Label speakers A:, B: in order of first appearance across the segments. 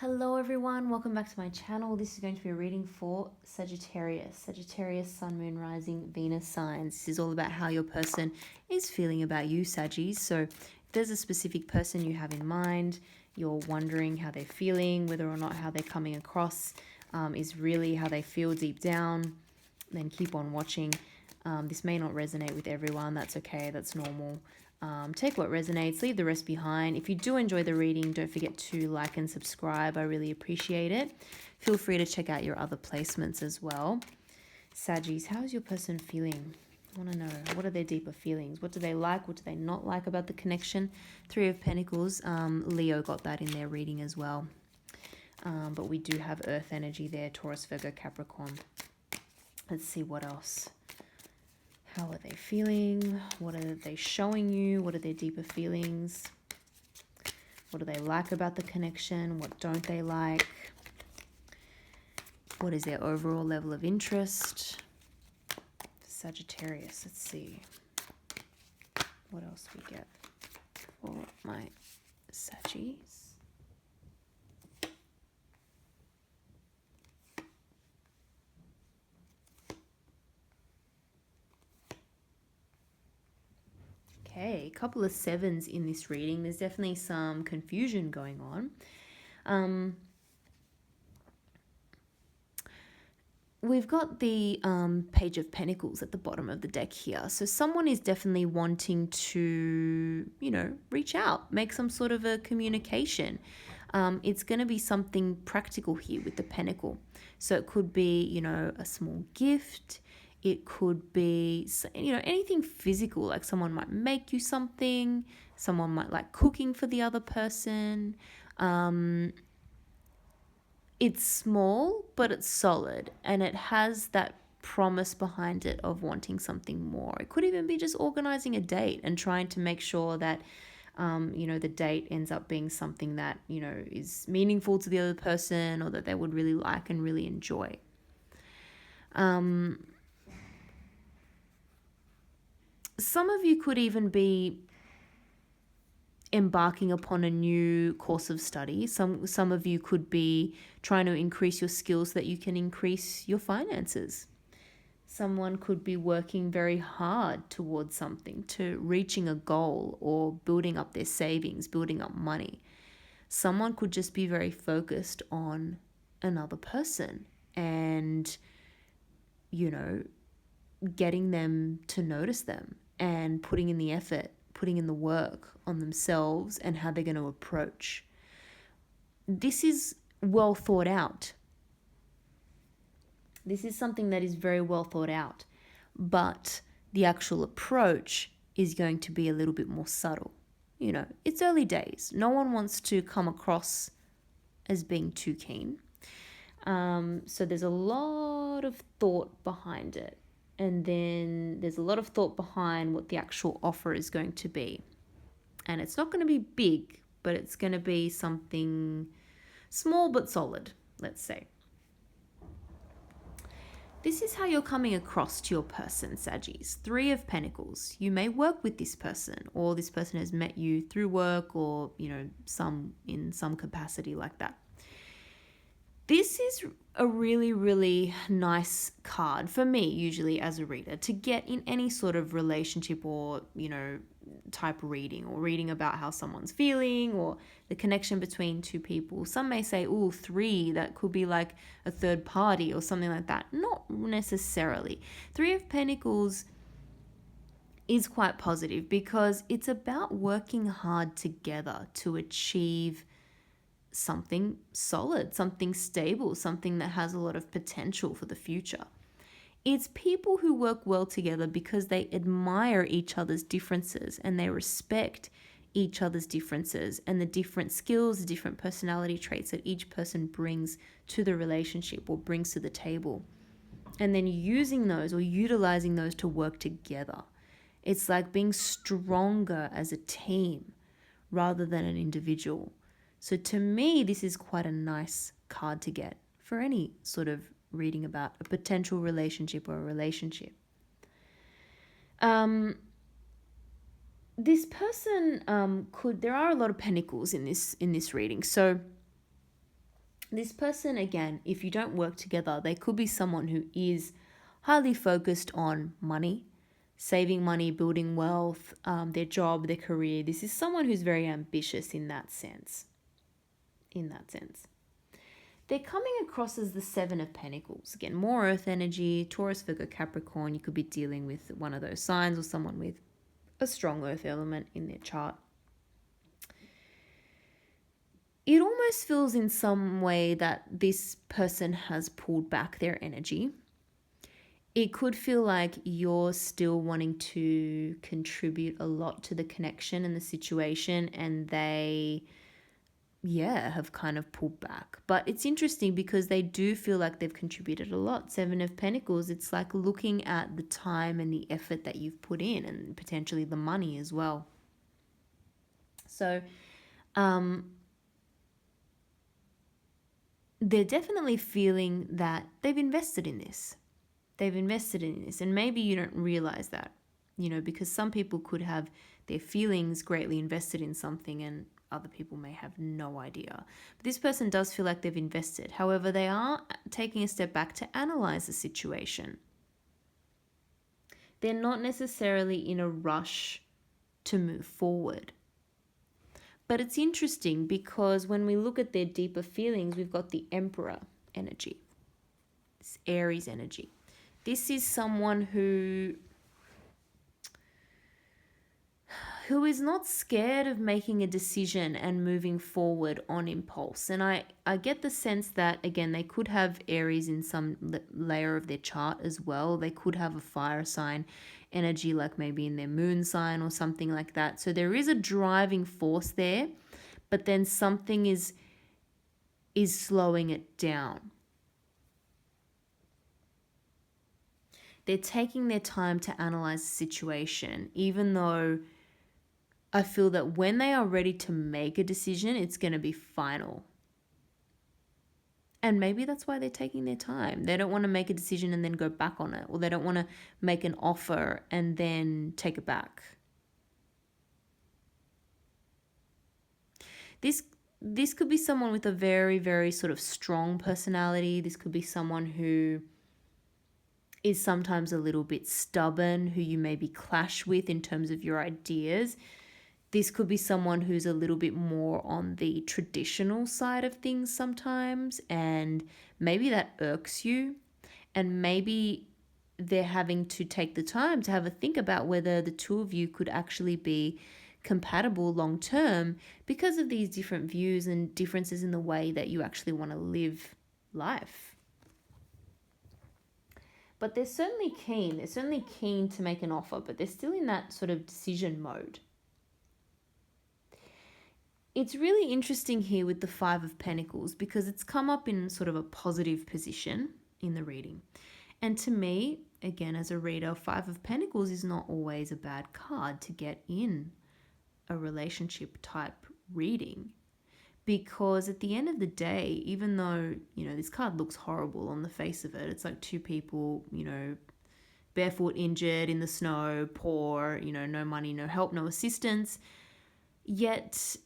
A: Hello everyone, welcome back to my channel. This is going to be a reading for Sagittarius. Sagittarius, Sun, Moon, Rising, Venus signs. This is all about how your person is feeling about you, Saggies. So if there's a specific person you have in mind, you're wondering how they're feeling, whether or not how they're coming across is really how they feel deep down, then keep on watching. This may not resonate with everyone. That's okay. That's normal. Take what resonates, leave the rest behind. If you do enjoy the reading, don't forget to like and subscribe. I really appreciate it. Feel free to check out your other placements as well. Saggies, how is your person feeling? I want to know, what are their deeper feelings? What do they like? What do they not like about the connection? Three of Pentacles. Leo got that in their reading as well. But we do have Earth energy there, Taurus, Virgo, Capricorn. Let's see what else. How are they feeling? What are they showing you? What are their deeper feelings? What do they like about the connection? What don't they like? What is their overall level of interest? Sagittarius, let's see. What else we get for my Saggies? Okay, a couple of sevens in this reading. There's definitely some confusion going on. We've got the Page of Pentacles at the bottom of the deck here. So someone is definitely wanting to, reach out, make some sort of a communication. It's going to be something practical here with the pentacle. So it could be, a small gift. It could be, anything physical, like someone might make you something. Someone might like cooking for the other person. It's small, but it's solid, and it has that promise behind it of wanting something more. It could even be just organizing a date and trying to make sure that, the date ends up being something that, is meaningful to the other person or that they would really like and really enjoy. Some of you could even be embarking upon a new course of study. Some of you could be trying to increase your skills so that you can increase your finances. Someone could be working very hard towards something, to reaching a goal or building up their savings, building up money. Someone could just be very focused on another person and, getting them to notice them and putting in the effort, putting in the work on themselves and how they're going to approach. This is well thought out. This is something that is very well thought out, but the actual approach is going to be a little bit more subtle. It's early days. No one wants to come across as being too keen. So there's a lot of thought behind it. And then there's a lot of thought behind what the actual offer is going to be. And it's not going to be big, but it's going to be something small but solid, let's say. This is how you're coming across to your person, Saggies. Three of Pentacles. You may work with this person, or this person has met you through work, or, in some capacity like that. This is a really, really nice card for me, usually as a reader, to get in any sort of relationship or, type reading, or reading about how someone's feeling or the connection between two people. Some may say, oh, three, that could be like a third party or something like that. Not necessarily. Three of Pentacles is quite positive because it's about working hard together to achieve something solid, something stable, something that has a lot of potential for the future. It's people who work well together because they admire each other's differences and they respect each other's differences and the different skills, the different personality traits that each person brings to the relationship or brings to the table. And then using those or utilizing those to work together. It's like being stronger as a team rather than an individual. So to me, this is quite a nice card to get for any sort of reading about a potential relationship or a relationship. This person there are a lot of pentacles in this reading. So This person, again, if you don't work together, they could be someone who is highly focused on money, saving money, building wealth, their job, their career. This is someone who's very ambitious in that sense. They're coming across as the Seven of Pentacles. Again, more earth energy, Taurus, Virgo, Capricorn. You could be dealing with one of those signs or someone with a strong earth element in their chart. It almost feels in some way that this person has pulled back their energy. It could feel like you're still wanting to contribute a lot to the connection and the situation, and they, have kind of pulled back. But it's interesting because they do feel like they've contributed a lot. Seven of Pentacles, it's like looking at the time and the effort that you've put in, and potentially the money as well. So, they're definitely feeling that they've invested in this. And maybe you don't realize that, because some people could have their feelings greatly invested in something and other people may have no idea. But this person does feel like they've invested. However, they are taking a step back to analyze the situation. They're not necessarily in a rush to move forward. But it's interesting because when we look at their deeper feelings, we've got the Emperor energy, this Aries energy. This is someone who is not scared of making a decision and moving forward on impulse. And I get the sense that, again, they could have Aries in some layer of their chart as well. They could have a fire sign energy, like maybe in their moon sign or something like that. So there is a driving force there, but then something is slowing it down. They're taking their time to analyze the situation, even though I feel that when they are ready to make a decision, it's going to be final. And maybe that's why they're taking their time. They don't want to make a decision and then go back on it, or they don't want to make an offer and then take it back. This could be someone with a very, very sort of strong personality. This could be someone who is sometimes a little bit stubborn, who you maybe clash with in terms of your ideas. This could be someone who's a little bit more on the traditional side of things sometimes, and maybe that irks you, and maybe they're having to take the time to have a think about whether the two of you could actually be compatible long term because of these different views and differences in the way that you actually want to live life. But they're certainly keen. They're certainly keen to make an offer, but they're still in that sort of decision mode. It's really interesting here with the Five of Pentacles because it's come up in sort of a positive position in the reading. And to me, again, as a reader, Five of Pentacles is not always a bad card to get in a relationship type reading. Because at the end of the day, even though, this card looks horrible on the face of it, it's like two people, barefoot, injured, in the snow, poor, no money, no help, no assistance. Yet,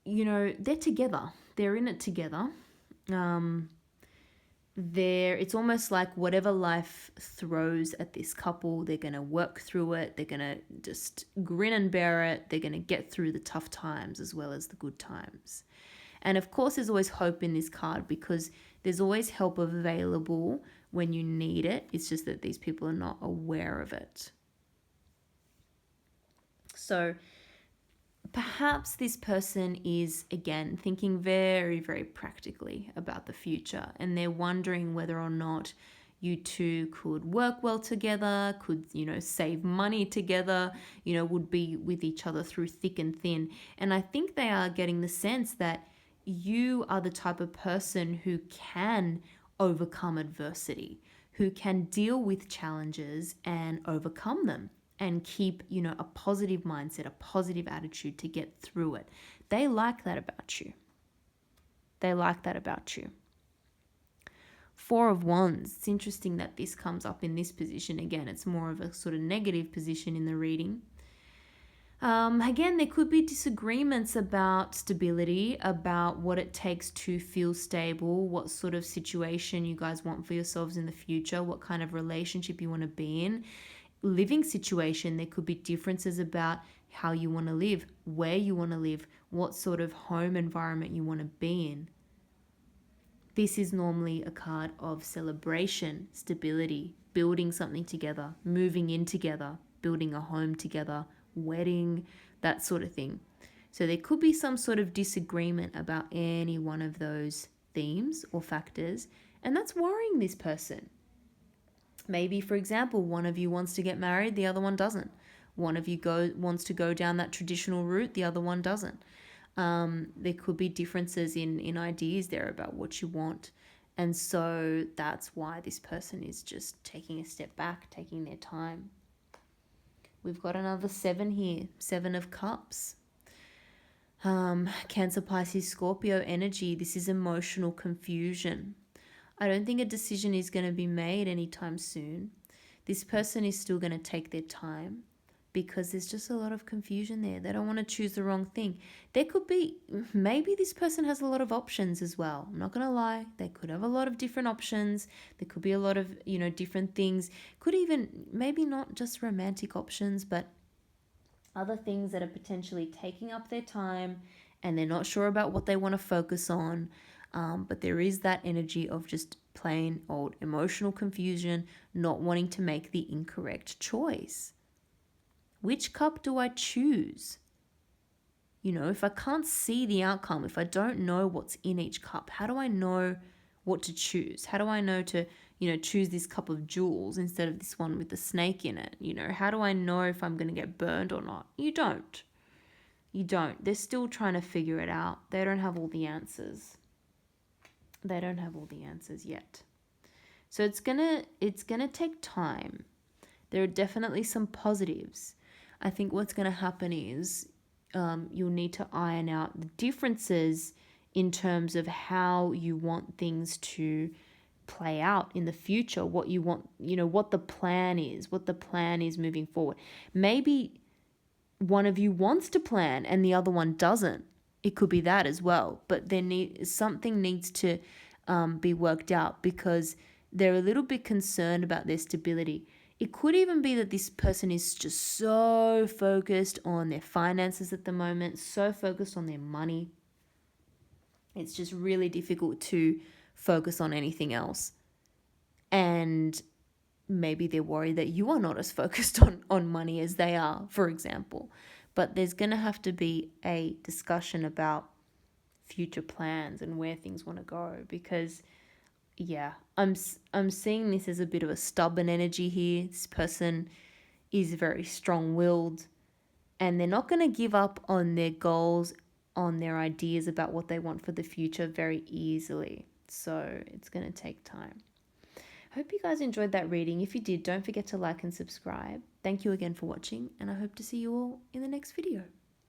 A: they're together. They're in it together. It's almost like whatever life throws at this couple, they're going to work through it. They're going to just grin and bear it. They're going to get through the tough times as well as the good times. And of course, there's always hope in this card because there's always help available when you need it. It's just that these people are not aware of it. So perhaps this person is, again, thinking very, very practically about the future, and they're wondering whether or not you two could work well together, could, save money together, would be with each other through thick and thin. And I think they are getting the sense that you are the type of person who can overcome adversity, who can deal with challenges and overcome them and keep, a positive mindset, a positive attitude to get through it. They like that about you. Four of Wands. It's interesting that this comes up in this position. Again, it's more of a sort of negative position in the reading. Again, there could be disagreements about stability, about what it takes to feel stable, what sort of situation you guys want for yourselves in the future, what kind of relationship you want to be in. Living situation, there could be differences about how you want to live, where you want to live, what sort of home environment you want to be in. This is normally a card of celebration, stability, building something together, moving in together, building a home together, wedding, that sort of thing. So there could be some sort of disagreement about any one of those themes or factors, and that's worrying this person. Maybe, for example, one of you wants to get married, the other one doesn't. One of you wants to go down that traditional route, the other one doesn't. There could be differences in ideas there about what you want. And so that's why this person is just taking a step back, taking their time. We've got another 7 here, 7 of Cups. Cancer, Pisces, Scorpio energy. This is emotional confusion. I don't think a decision is going to be made anytime soon. This person is still going to take their time because there's just a lot of confusion there. They don't want to choose the wrong thing. There could be, maybe this person has a lot of options as well. I'm not going to lie. They could have a lot of different options. There could be a lot of, different things. Could even, maybe not just romantic options, but other things that are potentially taking up their time and they're not sure about what they want to focus on. But there is that energy of just plain old emotional confusion, not wanting to make the incorrect choice. Which cup do I choose? If I can't see the outcome, if I don't know what's in each cup, how do I know what to choose? How do I know to, choose this cup of jewels instead of this one with the snake in it? How do I know if I'm going to get burned or not? You don't. They're still trying to figure it out. They don't have all the answers. They don't have all the answers yet. So it's gonna take time. There are definitely some positives. I think what's gonna happen is you'll need to iron out the differences in terms of how you want things to play out in the future, what you want, what the plan is moving forward. Maybe one of you wants to plan and the other one doesn't. It could be that as well, but something needs to be worked out because they're a little bit concerned about their stability. It could even be that this person is just so focused on their finances at the moment, so focused on their money. It's just really difficult to focus on anything else. And maybe they're worried that you are not as focused on money as they are, for example. But there's going to have to be a discussion about future plans and where things want to go because, I'm seeing this as a bit of a stubborn energy here. This person is very strong-willed and they're not going to give up on their goals, on their ideas about what they want for the future very easily. So it's going to take time. I hope you guys enjoyed that reading. If you did, don't forget to like and subscribe. Thank you again for watching, and I hope to see you all in the next video.